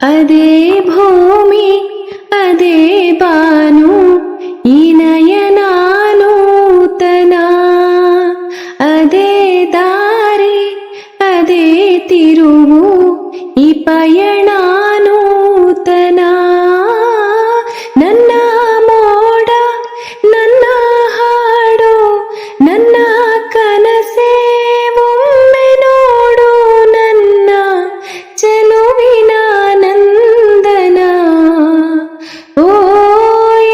ಅದೇ ಭೂಮಿ ಅದೇ ಬಾನು ಈ ನಯನ ನೂತನ, ಅದೇ ದಾರಿ ಅದೇ ತಿರುವು ಈ ಪಯಣ ನೂತನ. ನನ್ನ ಮೋಡ ನನ್ನ ಹಾಡು ನನ್ನ ಕನಸೇ ಒಮ್ಮೆ ನೋಡು, ನನ್ನ ಚೆಲುವಿನ ನಂದನ. ಓ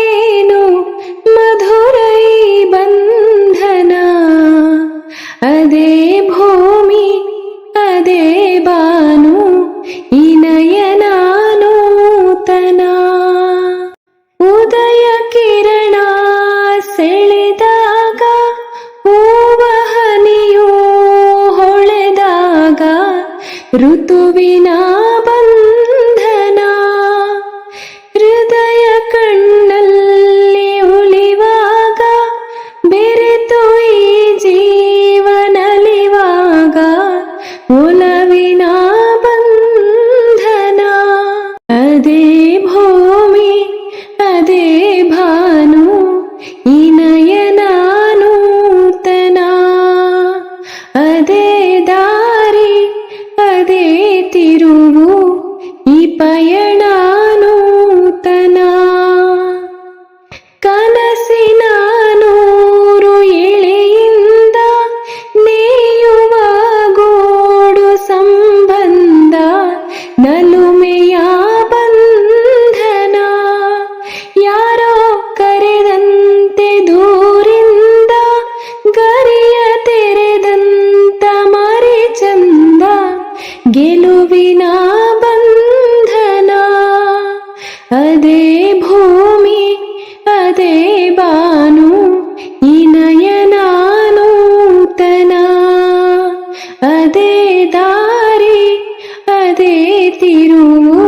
ಏನು ಮಧುರ ಈ ಬಂಧನ, ಅದೇ ಭೂಮಿ ಅದೇ ಬಾನು ಈ ನಯನ ನೂತನ. ಉದಯ ಕಿರಣ ಸೆಳೆದಾಗ ಹೂವ ಹನಿಯು ಹೊಳೆದಾಗ ಋತುವಿನ ಬಂಧನ, ಹೃದಯ ಕಣ್ಣಲ್ಲಿ ಉಳಿವಾಗ ಬೆರೆತು ಈ ಜೀವನಲಿವಾಗ ಒಲವಿನ ಬಂಧನ. ಅದೇ ಭೂಮಿ ಅದೇ ಭಾನು ಈ ನಯನ ನೂತನ, ಅದೇ ದಾರಿ ಅದೇ ತಿರುವು ಈ ಪಯಣ ನೂತನ. ಕನಸಿನ ನೂರು ಎಳೆಯಿಂದ ನೇಯುವ ಗೋಡು ಸಂಬಂಧ ನಲುಮೆಯ ಬಂಧನ, ಯಾರೋ ಕರೆದಂತೆ ದೂರಿಂದ ಗರಿಯ ತೆರೆದಂತ ಮರಿ ಚಂದ ಗೆಲುವಿನ ಬಂಧನ. ಅದೇ ಭೂಮಿ ಅದೇ ಬಾನು ಈ ನಯನ ನೂತನ, ಅದೇ ದಾರಿ ಅದೇ ತಿರುವು